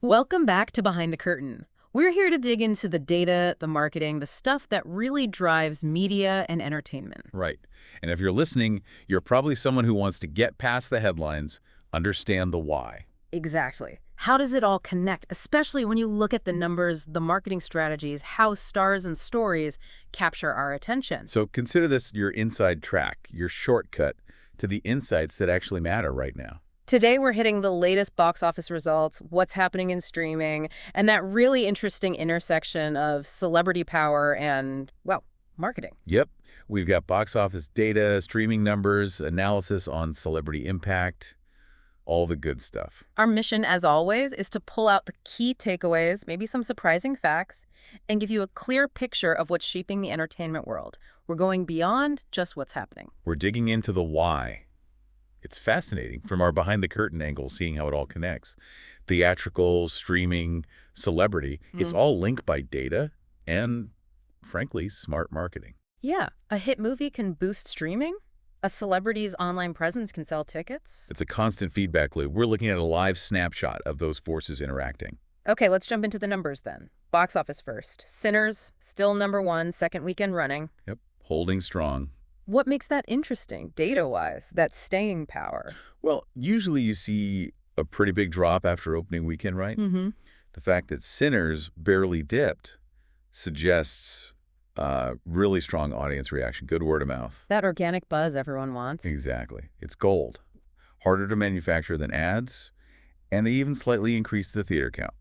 Welcome back to Behind the Curtain. We're here to dig into the data, the marketing, the stuff that really drives media and entertainment. Right. And if you're listening, you're probably someone who wants to get past the headlines, understand the why. Exactly. How does it all connect, especially when you look at the numbers, the marketing strategies, how stars and stories capture our attention? So consider this your inside track, your shortcut to the insights that actually matter right now. Today, we're hitting the latest box office results, what's happening in streaming, and that really interesting intersection of celebrity power and, well, marketing. Yep. We've got box office data, streaming numbers, analysis on celebrity impact, all the good stuff. Our mission, as always, is to pull out the key takeaways, maybe some surprising facts, and give you a clear picture of what's shaping the entertainment world. We're going beyond just what's happening. We're digging into the why. It's fascinating from our behind-the-curtain angle, seeing how it all connects. Theatrical, streaming, celebrity, it's all linked by data and, frankly, smart marketing. Yeah, a hit movie can boost streaming. A celebrity's online presence can sell tickets. It's a constant feedback loop. We're looking at a live snapshot of those forces interacting. Okay, let's jump into the numbers then. Box office first. Sinners, still #1, second weekend running. Yep, holding strong. What makes that interesting, data-wise, that staying power? Well, usually you see a pretty big drop after opening weekend, right? Mm-hmm. The fact that Sinners barely dipped suggests really strong audience reaction, good word of mouth. That organic buzz everyone wants. Exactly. It's gold. Harder to manufacture than ads, and they even slightly increased the theater count.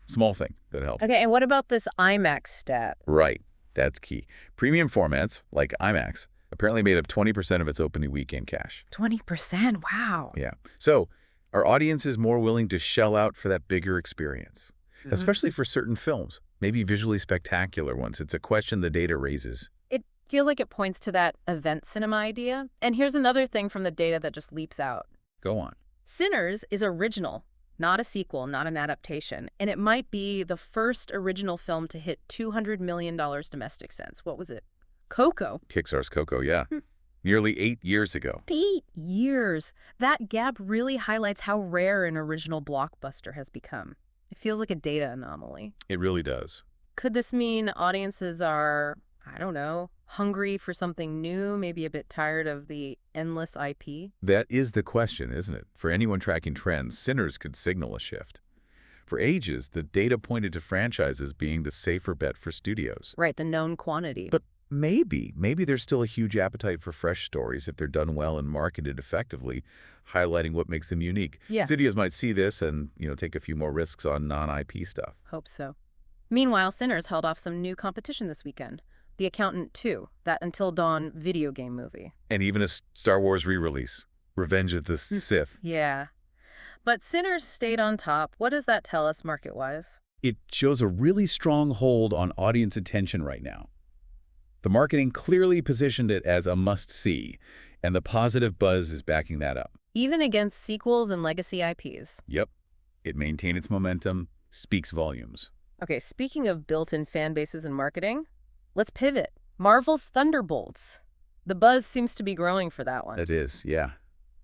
Small thing that helped. Okay, and what about this IMAX stat? Right. That's key. Premium formats, like IMAX, apparently made up 20% of its opening weekend cash. 20%? Wow. Yeah. So our audience is more willing to shell out for that bigger experience, especially for certain films, maybe visually spectacular ones. It's a question the data raises. It feels like it points to that event cinema idea. And here's another thing from the data that just leaps out. Go on. Sinners is original, not a sequel, not an adaptation. And it might be the first original film to hit $200 million domestic sense. What was it? Coco. Pixar's Coco, yeah. Nearly 8 years ago. 8 years. That gap really highlights how rare an original blockbuster has become. It feels like a data anomaly. It really does. Could this mean audiences are, I don't know, hungry for something new, maybe a bit tired of the endless IP? That is the question, isn't it? For anyone tracking trends, Sinners could signal a shift. For ages, the data pointed to franchises being the safer bet for studios. Right, the known quantity. But maybe there's still a huge appetite for fresh stories if they're done well and marketed effectively, highlighting what makes them unique. Yeah. Studios might see this and, take a few more risks on non-IP stuff. Hope so. Meanwhile, Sinners held off some new competition this weekend. The Accountant 2, that Until Dawn video game movie. And even a Star Wars re-release, Revenge of the Sith. Yeah. But Sinners stayed on top. What does that tell us market-wise? It shows a really strong hold on audience attention right now. The marketing clearly positioned it as a must-see, and the positive buzz is backing that up. Even against sequels and legacy IPs. Yep. It maintained its momentum, speaks volumes. Okay, speaking of built-in fan bases and marketing, let's pivot. Marvel's Thunderbolts. The buzz seems to be growing for that one. It is, yeah.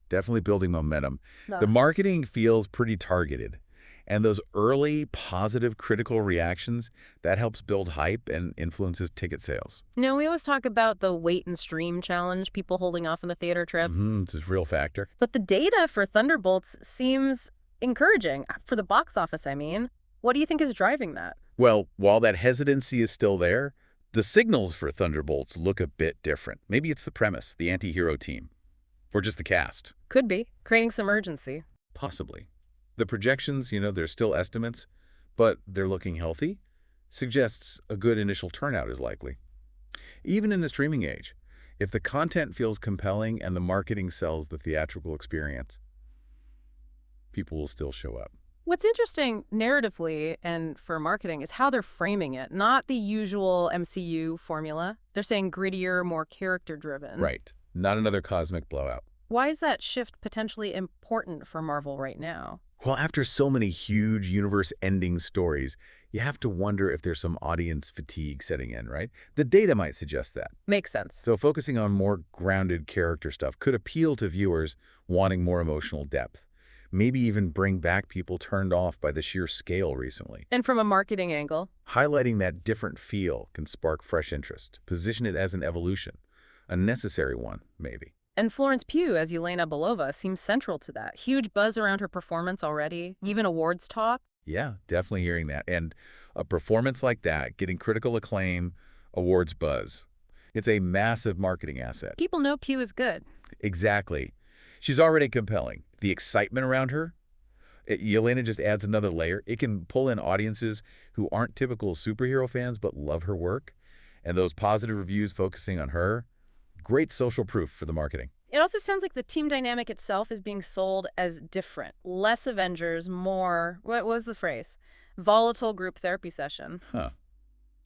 Definitely building momentum. The marketing feels pretty targeted. And those early positive critical reactions, that helps build hype and influences ticket sales. We always talk about the wait and stream challenge, people holding off on the theater trip. It's a real factor. But the data for Thunderbolts seems encouraging. For the box office, I mean. What do you think is driving that? Well, while that hesitancy is still there, the signals for Thunderbolts look a bit different. Maybe it's the premise, the anti-hero team, or just the cast. Could be. Creating some urgency. Possibly. The projections, they're still estimates, but they're looking healthy, suggests a good initial turnout is likely. Even in the streaming age, if the content feels compelling and the marketing sells the theatrical experience, people will still show up. What's interesting narratively and for marketing is how they're framing it, not the usual MCU formula. They're saying grittier, more character-driven. Right. Not another cosmic blowout. Why is that shift potentially important for Marvel right now? Well, after so many huge universe-ending stories, you have to wonder if there's some audience fatigue setting in, right? The data might suggest that. Makes sense. So focusing on more grounded character stuff could appeal to viewers wanting more emotional depth. maybe even bring back people turned off by the sheer scale recently. And from a marketing angle, Highlighting that different feel can spark fresh interest, position it as an evolution, a necessary one, maybe. and Florence Pugh as Yelena Belova seems central to that. Huge buzz around her performance already, even awards talk. Yeah, definitely hearing that. And a performance like that, getting critical acclaim, awards buzz, it's a massive marketing asset. People know Pugh is good. Exactly. She's already compelling. The excitement around her, Yelena just adds another layer. It can pull in audiences who aren't typical superhero fans but love her work. And those positive reviews focusing on her, great social proof for the marketing. It also sounds like the team dynamic itself is being sold as different. Less Avengers, more, what was the phrase? Volatile group therapy session. Huh.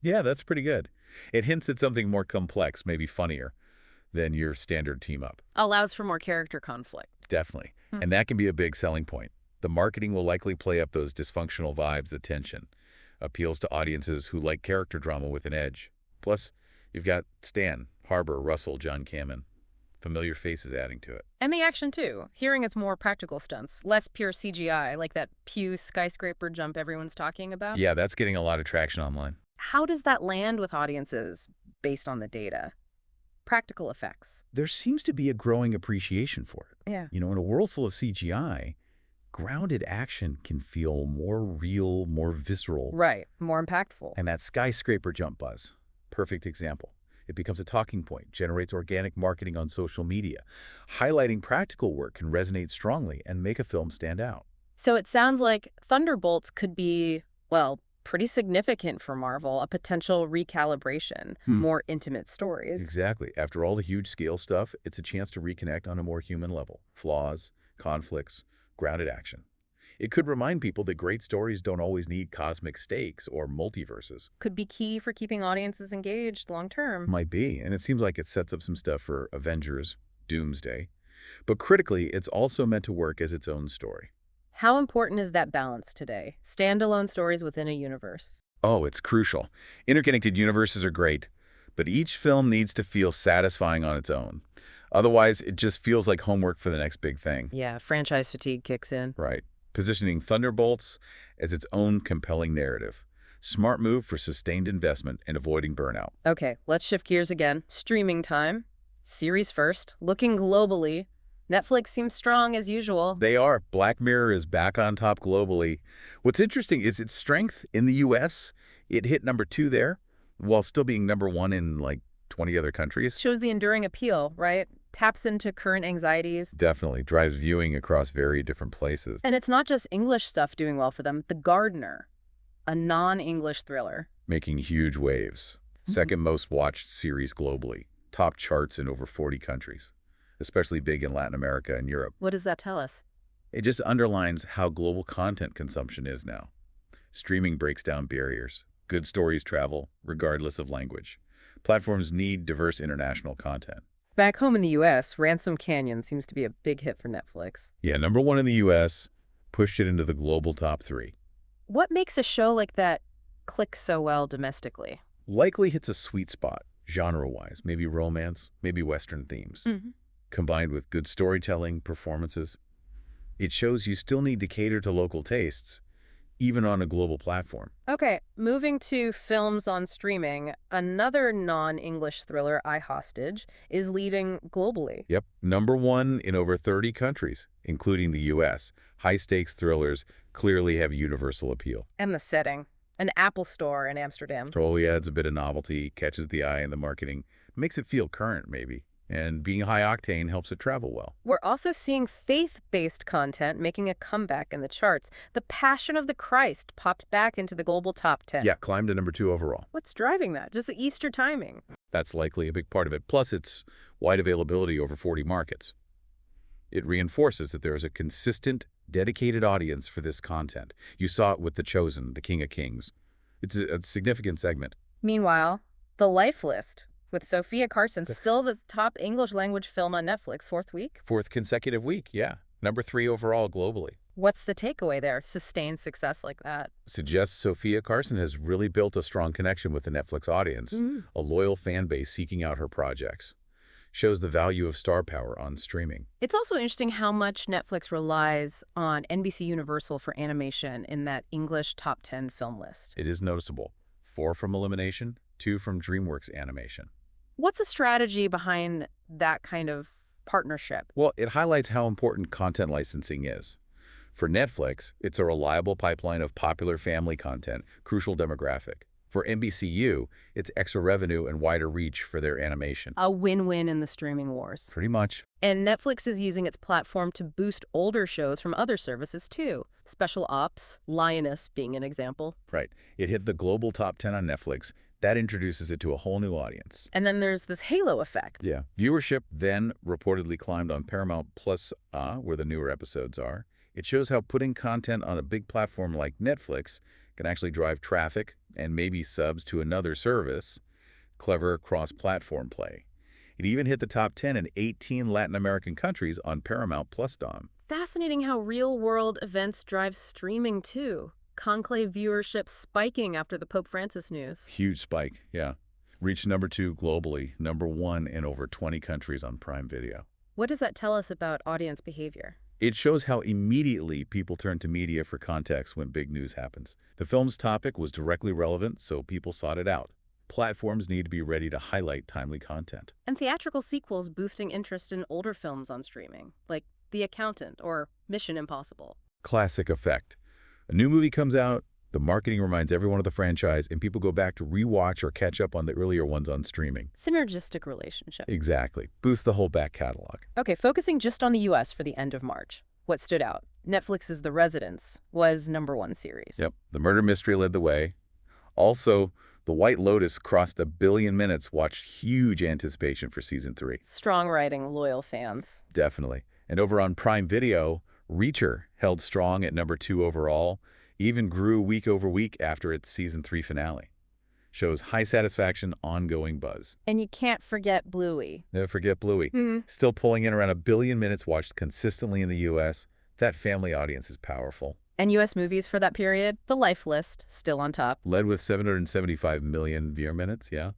Yeah, that's pretty good. It hints at something more complex, maybe funnier, than your standard team-up. Allows for more character conflict. Definitely. And that can be a big selling point. The marketing will likely play up those dysfunctional vibes, the tension. Appeals to audiences who like character drama with an edge. Plus, you've got Stan, Harbor, Russell, John Kamen. Familiar faces adding to it. And the action, too. Hearing it's more practical stunts, less pure CGI, like that Pew skyscraper jump everyone's talking about. Yeah, that's getting a lot of traction online. How does that land with audiences based on the data? Practical effects. There seems to be a growing appreciation for it. Yeah. You know, in a world full of CGI, grounded action can feel more real, more visceral. Right. More impactful. And that skyscraper jump buzz, perfect example. It becomes a talking point, generates organic marketing on social media. Highlighting practical work can resonate strongly and make a film stand out. So it sounds like Thunderbolts could be, well, pretty significant for Marvel, a potential recalibration, more intimate stories. Exactly. After all the huge scale stuff, it's a chance to reconnect on a more human level. Flaws, conflicts, grounded action. It could remind people that great stories don't always need cosmic stakes or multiverses. Could be key for keeping audiences engaged long term. Might be, and it seems like it sets up some stuff for Avengers, Doomsday. But critically, it's also meant to work as its own story. How important is that balance today? Standalone stories within a universe. Oh, it's crucial. Interconnected universes are great, but each film needs to feel satisfying on its own. Otherwise, it just feels like homework for the next big thing. Yeah, franchise fatigue kicks in. Right. Positioning Thunderbolts as its own compelling narrative. Smart move for sustained investment and avoiding burnout. Okay, let's shift gears again. Streaming time. Series first. Looking globally. Netflix seems strong as usual. They are. Black Mirror is back on top globally. What's interesting is its strength in the U.S. It hit #2 there, while still being #1 in like 20 other countries. Shows the enduring appeal, right? Taps into current anxieties. Definitely. Drives viewing across very different places. And it's not just English stuff doing well for them. The Gardener, a non-English thriller. Making huge waves. Second most watched series globally. Top charts in over 40 countries. Especially big in Latin America and Europe. What does that tell us? It just underlines how global content consumption is now. Streaming breaks down barriers. Good stories travel, regardless of language. Platforms need diverse international content. Back home in the U.S., Ransom Canyon seems to be a big hit for Netflix. Yeah, #1 in the U.S., pushed it into the global top 3. What makes a show like that click so well domestically? Likely hits a sweet spot, genre-wise. Maybe romance, maybe Western themes. Combined with good storytelling, performances. It shows you still need to cater to local tastes, even on a global platform. Okay, moving to films on streaming, another non-English thriller, I Hostage, is leading globally. Yep, #1 in over 30 countries, including the U.S. High-stakes thrillers clearly have universal appeal. And the setting, an Apple store in Amsterdam. Totally adds a bit of novelty, catches the eye in the marketing, makes it feel current maybe. And being high-octane helps it travel well. We're also seeing faith-based content making a comeback in the charts. The Passion of the Christ popped back into the global top 10. Yeah, climbed to #2 overall. What's driving that? Just the Easter timing. That's likely a big part of it. Plus, its wide availability over 40 markets. It reinforces that there is a consistent, dedicated audience for this content. You saw it with The Chosen, The King of Kings. It's a significant segment. Meanwhile, The Life List, with Sophia Carson, still the top English language film on Netflix, 4th week. 4th consecutive week, yeah. #3 overall globally. What's the takeaway there? Sustained success like that. Suggests Sophia Carson has really built a strong connection with the Netflix audience, a loyal fan base seeking out her projects. shows the value of star power on streaming. It's also interesting how much Netflix relies on NBC Universal for animation in that English top 10 film list. It is noticeable. 4 from Illumination, 2 from DreamWorks Animation. What's the strategy behind that kind of partnership? Well, it highlights how important content licensing is. For Netflix, it's a reliable pipeline of popular family content, crucial demographic. For NBCU, it's extra revenue and wider reach for their animation. A win-win in the streaming wars. Pretty much. And Netflix is using its platform to boost older shows from other services too. Special Ops, Lioness being an example. Right. It hit the global top 10 on Netflix. That introduces it to a whole new audience. And then there's this halo effect. Yeah. Viewership then reportedly climbed on Paramount Plus, where the newer episodes are. It shows how putting content on a big platform like Netflix can actually drive traffic and maybe subs to another service. Clever cross-platform play. It even hit the top 10 in 18 Latin American countries on Paramount Plus, Dom. Fascinating how real-world events drive streaming too. Conclave viewership spiking after the Pope Francis news. Huge spike, yeah. Reached number 2 globally, number 1 in over 20 countries on Prime Video. What does that tell us about audience behavior? It shows how immediately people turn to media for context when big news happens. The film's topic was directly relevant, so people sought it out. Platforms need to be ready to highlight timely content. And theatrical sequels boosting interest in older films on streaming, like The Accountant or Mission Impossible. Classic effect. A new movie comes out, the marketing reminds everyone of the franchise, and people go back to rewatch or catch up on the earlier ones on streaming. Synergistic relationship. Exactly. Boost the whole back catalog. Okay, focusing just on the US for the end of March. What stood out? Netflix's The Residence was #1 series. Yep. The murder mystery led the way. Also, The White Lotus crossed 1 billion minutes, watched huge anticipation for season 3. Strong writing, loyal fans. Definitely. And over on Prime Video, Reacher held strong at number 2 overall, even grew week over week after its season 3 finale. Shows high satisfaction, ongoing buzz. And you can't forget Bluey. Never forget Bluey. Still pulling in around 1 billion minutes watched consistently in the U.S. That family audience is powerful. And U.S. movies for that period, The Life List, still on top. Led with 775 million viewer minutes, yeah.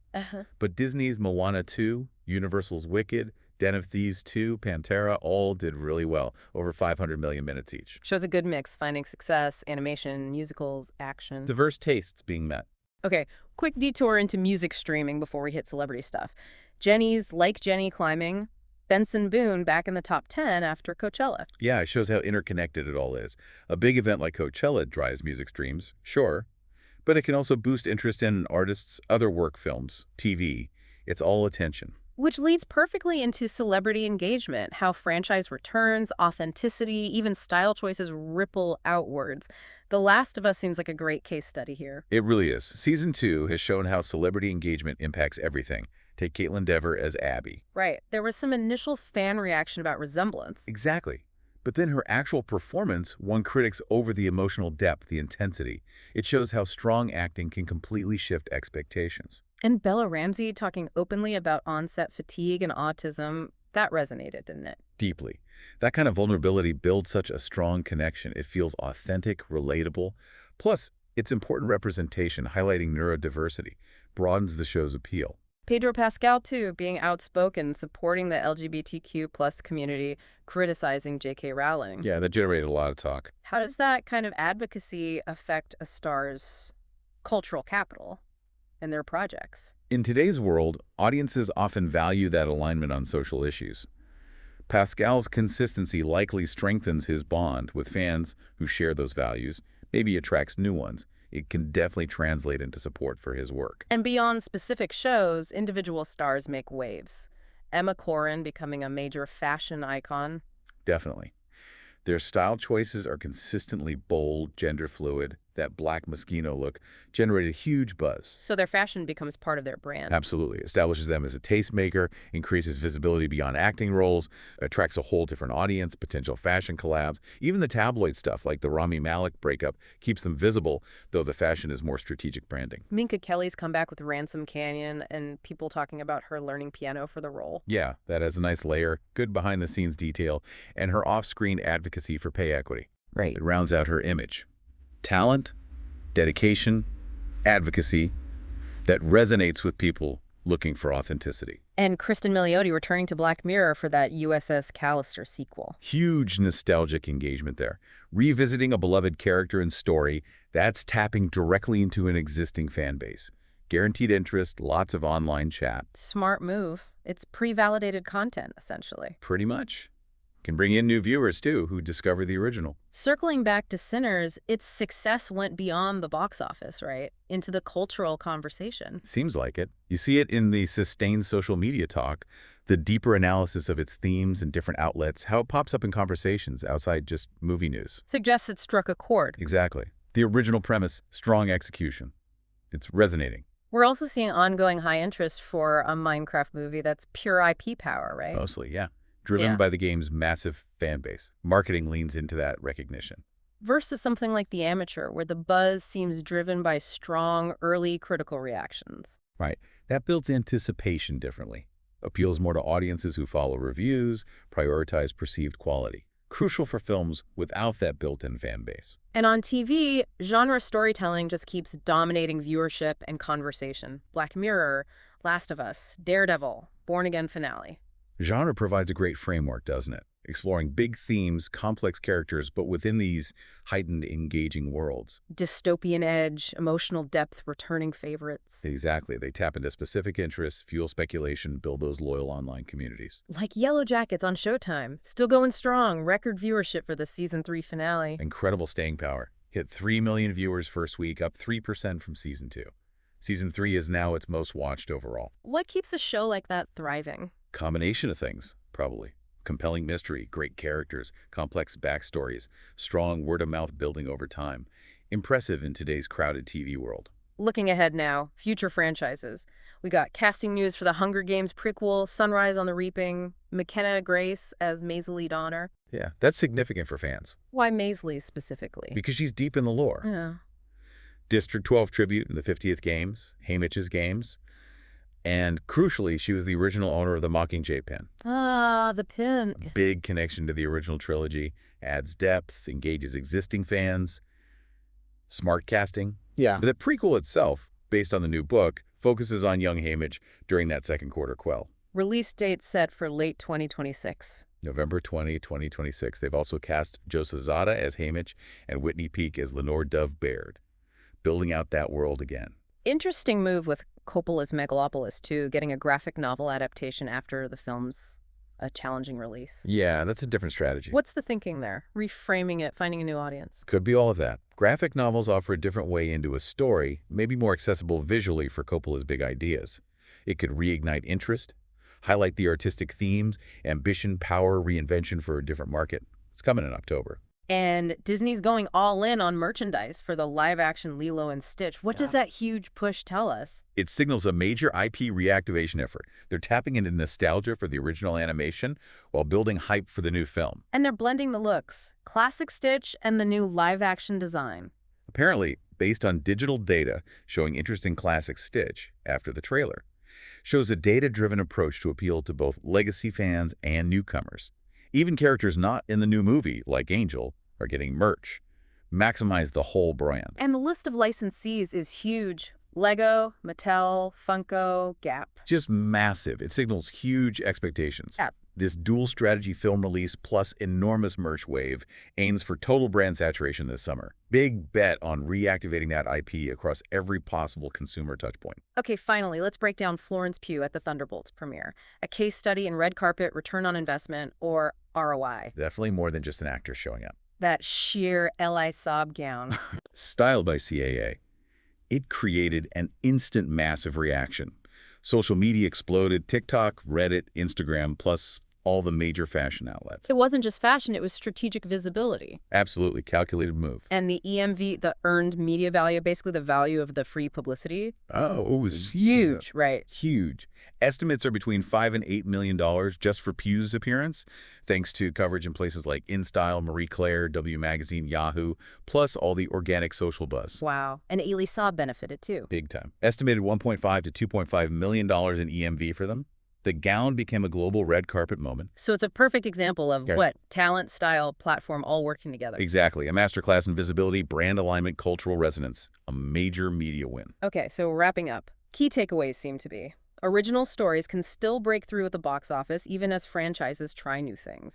But Disney's Moana 2, Universal's Wicked, Den of Thieves 2, Pantera all did really well, over 500 million minutes each. Shows a good mix, finding success, animation, musicals, action. Diverse tastes being met. Okay, quick detour into music streaming before we hit celebrity stuff. Jenny's Like Jenny climbing, Benson Boone back in the top 10 after Coachella. Yeah, it shows how interconnected it all is. A big event like Coachella drives music streams, sure, but it can also boost interest in artists' other work, films, TV. It's all attention. Which leads perfectly into celebrity engagement, how franchise returns, authenticity, even style choices ripple outwards. The Last of Us seems like a great case study here. It really is. Season 2 has shown how celebrity engagement impacts everything. Take Caitlin Dever as Abby. Right. There was some initial fan reaction about resemblance. Exactly. But then her actual performance won critics over the emotional depth, the intensity. It shows how strong acting can completely shift expectations. And Bella Ramsey talking openly about onset fatigue and autism, that resonated, didn't it? Deeply. That kind of vulnerability builds such a strong connection. It feels authentic, relatable. Plus, its important representation, highlighting neurodiversity, broadens the show's appeal. Pedro Pascal, too, being outspoken, supporting the LGBTQ plus community, criticizing J.K. Rowling. Yeah, that generated a lot of talk. How does that kind of advocacy affect a star's cultural capital and their projects? In today's world, audiences often value that alignment on social issues. Pascal's consistency likely strengthens his bond with fans who share those values, maybe attracts new ones. It can definitely translate into support for his work. And beyond specific shows, individual stars make waves. Emma Corrin becoming a major fashion icon. Definitely. Their style choices are consistently bold, gender fluid. That black Moschino look generated huge buzz. So their fashion becomes part of their brand. Absolutely. Establishes them as a tastemaker, increases visibility beyond acting roles, attracts a whole different audience, potential fashion collabs. Even the tabloid stuff like the Rami Malek breakup keeps them visible, though the fashion is more strategic branding. Minka Kelly's comeback with Ransom Canyon and people talking about her learning piano for the role. Yeah, that has a nice layer, good behind-the-scenes detail, and her off-screen advocacy for pay equity. Right. It rounds out her image. Talent, dedication, advocacy that resonates with people looking for authenticity. And Kristen Milioti returning to Black Mirror for that USS Callister sequel. Huge nostalgic engagement there. Revisiting a beloved character and story, that's tapping directly into an existing fan base. Guaranteed interest, lots of online chat. Smart move. It's pre-validated content, essentially. Pretty much. Can bring in new viewers, too, who discover the original. Circling back to Sinners, its success went beyond the box office, right? Into the cultural conversation. Seems like it. You see it in the sustained social media talk, the deeper analysis of its themes and different outlets, how it pops up in conversations outside just movie news. Suggests it struck a chord. Exactly. The original premise, strong execution. It's resonating. We're also seeing ongoing high interest for a Minecraft movie that's pure IP power, right? Mostly, yeah. Driven by the game's massive fan base. Marketing leans into that recognition. Versus something like The Amateur, where the buzz seems driven by strong, early critical reactions. Right. That builds anticipation differently. Appeals more to audiences who follow reviews, prioritize perceived quality. Crucial for films without that built-in fan base. And on TV, genre storytelling just keeps dominating viewership and conversation. Black Mirror, Last of Us, Daredevil, Born Again finale. Genre provides a great framework, doesn't it? Exploring big themes, complex characters, but within these heightened, engaging worlds. Dystopian edge, emotional depth, returning favorites. Exactly. They tap into specific interests, fuel speculation, build those loyal online communities. Like Yellow Jackets on Showtime. Still going strong. Record viewership for the Season 3 finale. Incredible staying power. Hit 3 million viewers first week, up 3% from Season 2. Season 3 is now its most watched overall. What keeps a show like that thriving? Combination of things, probably. Compelling mystery, great characters, complex backstories, strong word-of-mouth building over time. Impressive in today's crowded TV world. Looking ahead now, future franchises. We got casting news for the Hunger Games prequel, Sunrise on the Reaping, McKenna Grace as Maisie Donner. Yeah, that's significant for fans. Why Maisie specifically? Because she's deep in the lore. Yeah. District 12 tribute in the 50th Games, Haymitch's Games. And crucially, she was the original owner of the Mockingjay pin. Ah, the pin. Big connection to the original trilogy. Adds depth, engages existing fans. Smart casting. Yeah. The prequel itself, based on the new book, focuses on young Haymitch during that second quarter quell. Release date set for late 2026. November 20, 2026. They've also cast Joseph Zada as Haymitch and Whitney Peak as Lenore Dove Baird, building out that world again. Interesting move with Coppola's Megalopolis, too, getting a graphic novel adaptation after the film's a challenging release. Yeah, that's a different strategy. What's the thinking there? Reframing it, finding a new audience? Could be all of that. Graphic novels offer a different way into a story, maybe more accessible visually for Coppola's big ideas. It could reignite interest, highlight the artistic themes, ambition, power, reinvention for a different market. It's coming in October. And Disney's going all in on merchandise for the live-action Lilo and Stitch. What does that huge push tell us? It signals a major IP reactivation effort. They're tapping into nostalgia for the original animation while building hype for the new film. And they're blending the looks, classic Stitch and the new live-action design. Apparently, based on digital data showing interest in classic Stitch after the trailer, shows a data-driven approach to appeal to both legacy fans and newcomers. Even characters not in the new movie, like Angel, are getting merch. Maximize the whole brand. And the list of licensees is huge. Lego, Mattel, Funko, Gap. Just massive. It signals huge expectations. Gap. This dual strategy film release plus enormous merch wave aims for total brand saturation this summer. Big bet on reactivating that IP across every possible consumer touchpoint. Okay, finally, let's break down Florence Pugh at the Thunderbolts premiere. A case study in red carpet, return on investment, or ROI. Definitely more than just an actor showing up. That sheer L.I. Saab gown. Styled by CAA, it created an instant massive reaction. Social media exploded, TikTok, Reddit, Instagram, plus all the major fashion outlets. It wasn't just fashion, it was strategic visibility. Absolutely calculated move. And the EMV, the earned media value, basically the value of the free publicity. Oh, it was Huge, right? Huge. Estimates are between $5 and $8 million just for Pugh's appearance, thanks to coverage in places like InStyle, Marie Claire, W Magazine, Yahoo, plus all the organic social buzz. Wow. And Elie Saab benefited too. Big time. Estimated $1.5 to $2.5 million in EMV for them. The gown became a global red carpet moment. So it's a perfect example of what? Talent, style, platform all working together. Exactly. A masterclass in visibility, brand alignment, cultural resonance. A major media win. Okay, so wrapping up. Key takeaways seem to be Original stories can still break through at the box office even as franchises try new things.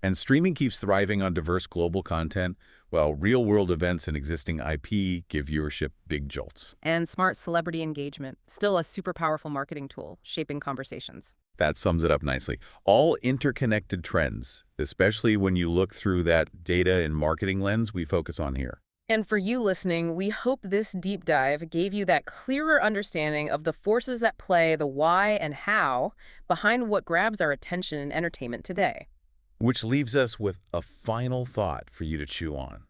And streaming keeps thriving on diverse global content, while real-world events and existing IP give viewership big jolts. And smart celebrity engagement, still a super powerful marketing tool, shaping conversations. That sums it up nicely. All interconnected trends, especially when you look through that data and marketing lens we focus on here. And for you listening, we hope this deep dive gave you that clearer understanding of the forces at play, the why and how, behind what grabs our attention in entertainment today. Which leaves us with a final thought for you to chew on.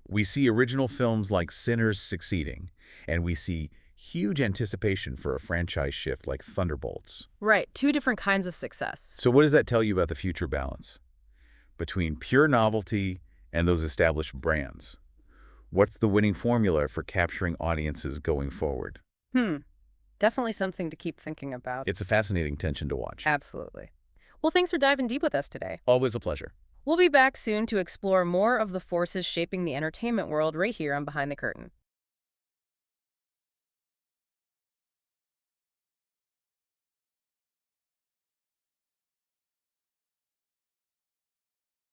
We see original films like Sinners succeeding, and we see huge anticipation for a franchise shift like Thunderbolts. Right, two different kinds of success. So what does that tell you about the future balance between pure novelty and those established brands? What's the winning formula for capturing audiences going forward? Definitely something to keep thinking about. It's a fascinating tension to watch. Absolutely. Well, thanks for diving deep with us today. Always a pleasure. We'll be back soon to explore more of the forces shaping the entertainment world right here on Behind the Curtain.